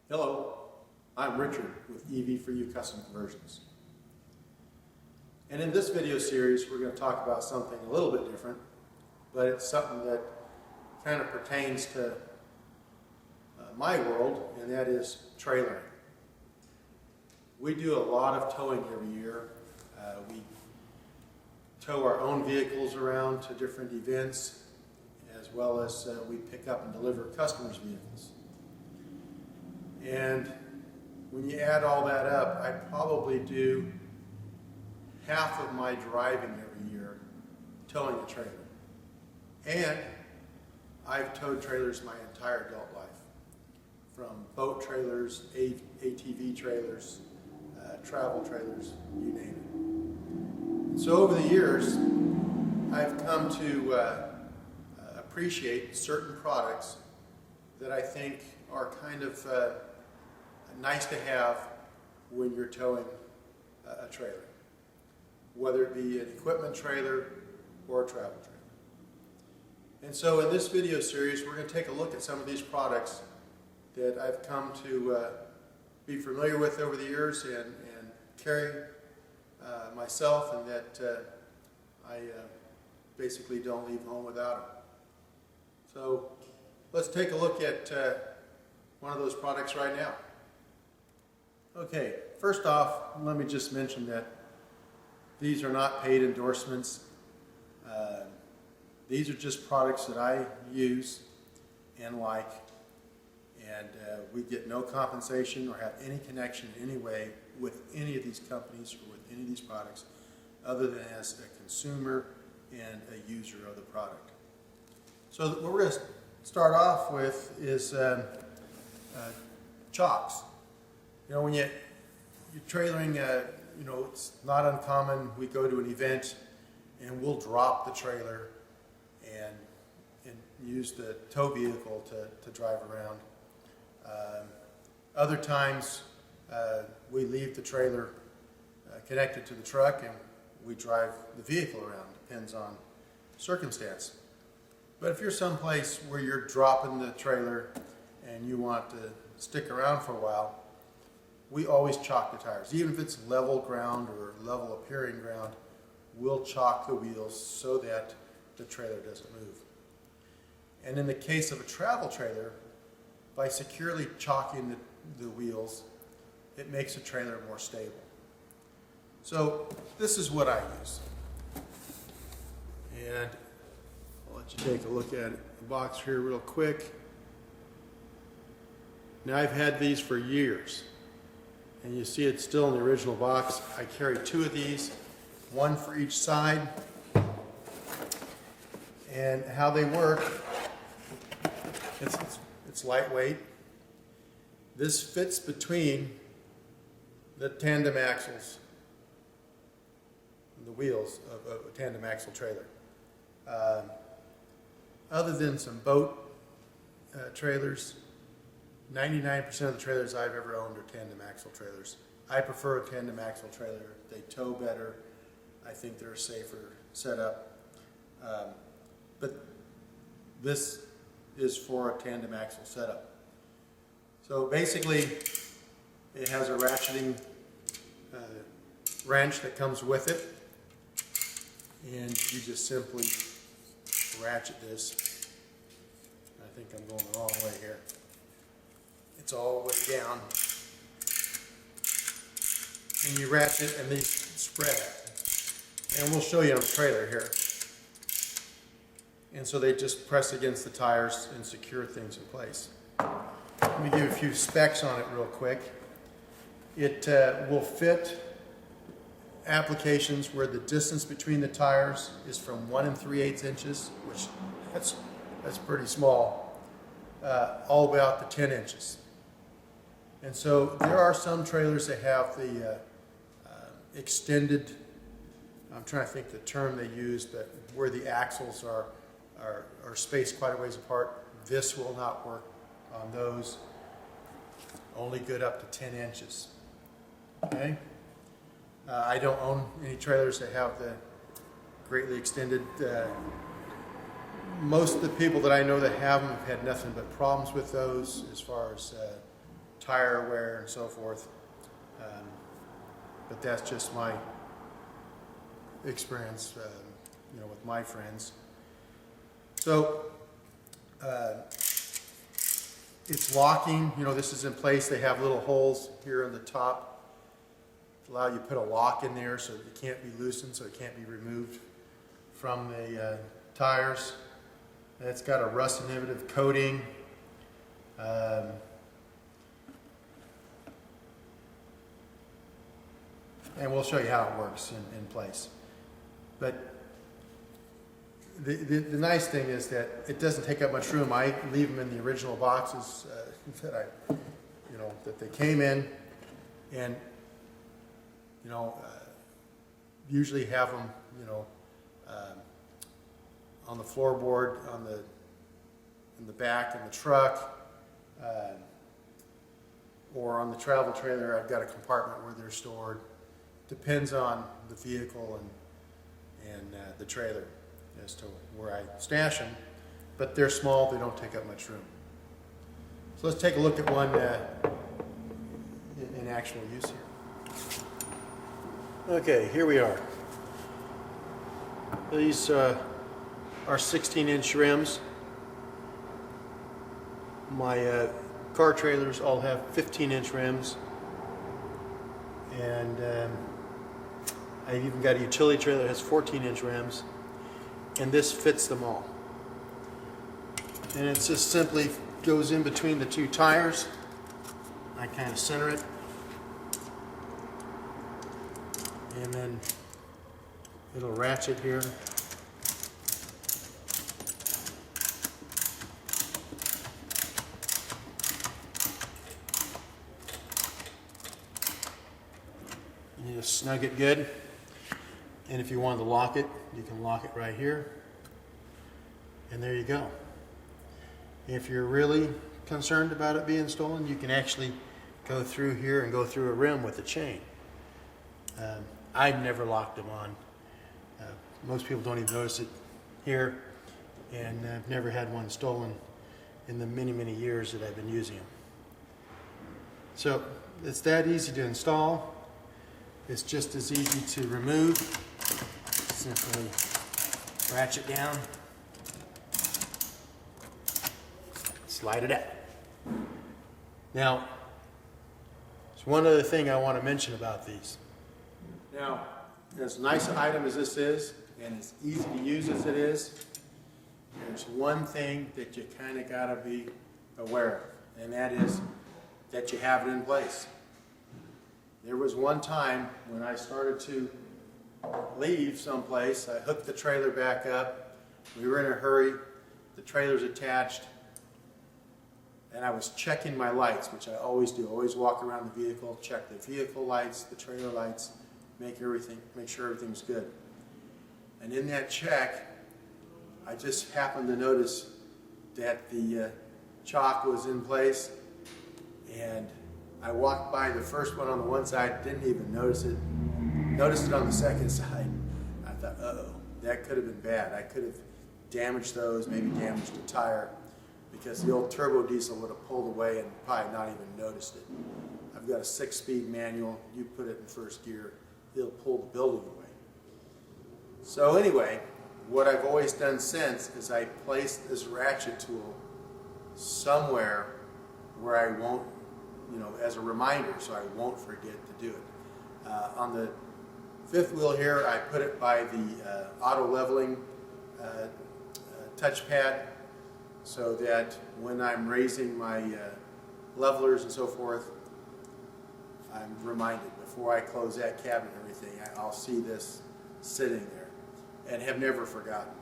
Hello, I'm Richard with EV4U Custom Conversions. And in this video series, we're going to talk about something a little bit different, but it's something that kind of pertains to my world, and that is trailering. We do a lot of towing every year. We tow our own vehicles around to different events, as well as we pick up and deliver customers' vehicles. And when you add all that up, I probably do half of my driving every year towing a trailer. And I've towed trailers my entire adult life, from boat trailers, ATV trailers, travel trailers, you name it. And so over the years, I've come to appreciate certain products that I think are kind of nice to have when you're towing a trailer, whether it be an equipment trailer or a travel trailer. And so in this video series, we're going to take a look at some of these products that I've come to be familiar with over the years and carry myself, and that I basically don't leave home without them. So let's take a look at one of those products right now. Okay, first off, let me just mention that these are not paid endorsements. These are just products that I use and like, and we get no compensation or have any connection in any way with any of these companies or with any of these products, other than as a consumer and a user of the product. So what we're going to start off with is Chocks. You know, when you're trailering, you know, it's not uncommon. We go to an event and we'll drop the trailer and use the tow vehicle to drive around. Other times we leave the trailer connected to the truck and we drive the vehicle around. Depends on circumstance. But if you're someplace where you're dropping the trailer and you want to stick around for a while, we always chock the tires. Even if it's level ground or level appearing ground, we'll chock the wheels so that the trailer doesn't move. And in the case of a travel trailer, by securely chocking the wheels, it makes the trailer more stable. So this is what I use. And I'll let you take a look at the box here real quick. Now I've had these for years, and you see it's still in the original box. I carry two of these, one for each side. And how they work, it's lightweight. This fits between the tandem axles, the wheels of a tandem axle trailer. Other than some boat trailers, 99% of the trailers I've ever owned are tandem axle trailers. I prefer a tandem axle trailer. They tow better. I think they're a safer setup. But this is for a tandem axle setup. So basically, it has a ratcheting wrench that comes with it, and you just simply ratchet this. I think I'm going the wrong way here. It's all the way down, and you ratchet and these spread, and we'll show you on the trailer here. And so they just press against the tires and secure things in place. Let me give you a few specs on it real quick. It will fit applications where the distance between the tires is from 1 3/8 inches, which that's pretty small, all the way out to 10 inches. And so there are some trailers that have the extended, I'm trying to think the term they use, but where the axles are spaced quite a ways apart. This will not work on those. Only good up to 10 inches. Okay? I don't own any trailers that have the greatly extended. Most of the people that I know that have them have had nothing but problems with those as far as tire wear and so forth. But that's just my experience, you know, with my friends. So it's locking. You know, this is in place. They have little holes here on the top to allow you to put a lock in there so it can't be loosened, so it can't be removed from the tires. And it's got a rust inhibitive coating. And we'll show you how it works in place. But the nice thing is that it doesn't take up much room. I leave them in the original boxes that they came in, and usually have them on the floorboard, in the back in the truck, or on the travel trailer. I've got a compartment where they're stored. Depends on the vehicle and the trailer as to where I stash them, but they're small, they don't take up much room. So let's take a look at one in actual use here. Okay, here we are. These are 16-inch rims. My car trailers all have 15-inch rims, and I've even got a utility trailer that has 14-inch rims, and this fits them all. And it just simply goes in between the two tires. I kind of center it, and then it'll ratchet here. You just snug it good. And if you wanted to lock it, you can lock it right here. And there you go. If you're really concerned about it being stolen, you can actually go through here and go through a rim with a chain. I've never locked them on. Most people don't even notice it here, and I've never had one stolen in the many, many years that I've been using them. So it's that easy to install. It's just as easy to remove. Simply ratchet down, slide it out. Now, there's one other thing I want to mention about these. Now, as nice an item as this is, and as easy to use as it is, there's one thing that you kind of got to be aware of, and that is that you have it in place. There was one time when I started to leave someplace, I hooked the trailer back up, we were in a hurry, the trailer's attached, and I was checking my lights, which I always do. I always walk around the vehicle, check the vehicle lights, the trailer lights, make sure everything's good. And in that check, I just happened to notice that the chock was in place, and I walked by the first one on the one side, didn't even notice it. Noticed it on the second side. I thought, uh-oh, that could have been bad. I could have damaged those, maybe damaged a tire, because the old turbo diesel would have pulled away and probably not even noticed it. I've got a 6-speed manual. You put it in first gear, it'll pull the building away. So anyway, what I've always done since is I placed this ratchet tool somewhere where I won't, as a reminder, so I won't forget to do it. On the fifth wheel here, I put it by the auto leveling touchpad, so that when I'm raising my levelers and so forth, I'm reminded before I close that cabinet and everything, I'll see this sitting there and have never forgotten.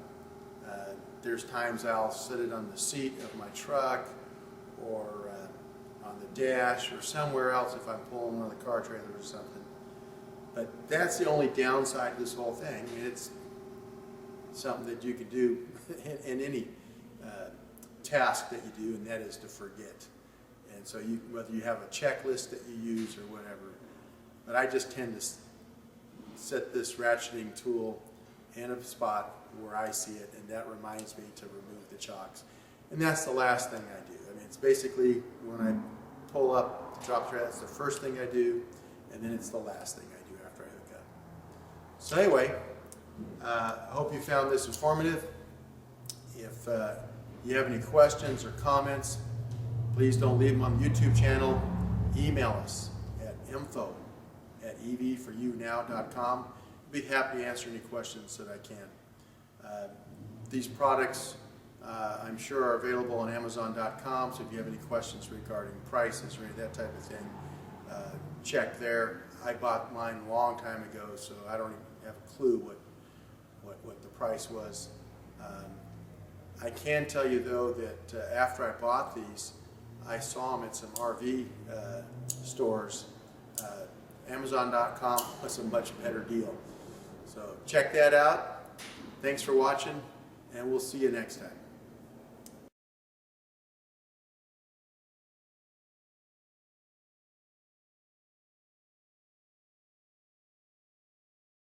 There's times I'll sit it on the seat of my truck or on the dash or somewhere else if I'm pulling one of the car trailers or something. But that's the only downside of this whole thing. It's something that you could do in any task that you do, and that is to forget. And so whether you have a checklist that you use or whatever, but I just tend to set this ratcheting tool in a spot where I see it, and that reminds me to remove the chocks. And that's the last thing I do. I mean, it's basically when I pull up the drop trailer. That's the first thing I do, and then it's the last thing I do after I hook up. So anyway, I hope you found this informative. If you have any questions or comments, please don't leave them on the YouTube channel. Email us at info@evforyounow.com. Be happy to answer any questions that I can. These products, I'm sure, are available on Amazon.com, so if you have any questions regarding prices or any of that type of thing, check there. I bought mine a long time ago, so I don't even have a clue what the price was. I can tell you, though, that after I bought these, I saw them at some RV stores. Amazon.com was a much better deal. So check that out. Thanks for watching, and we'll see you next time.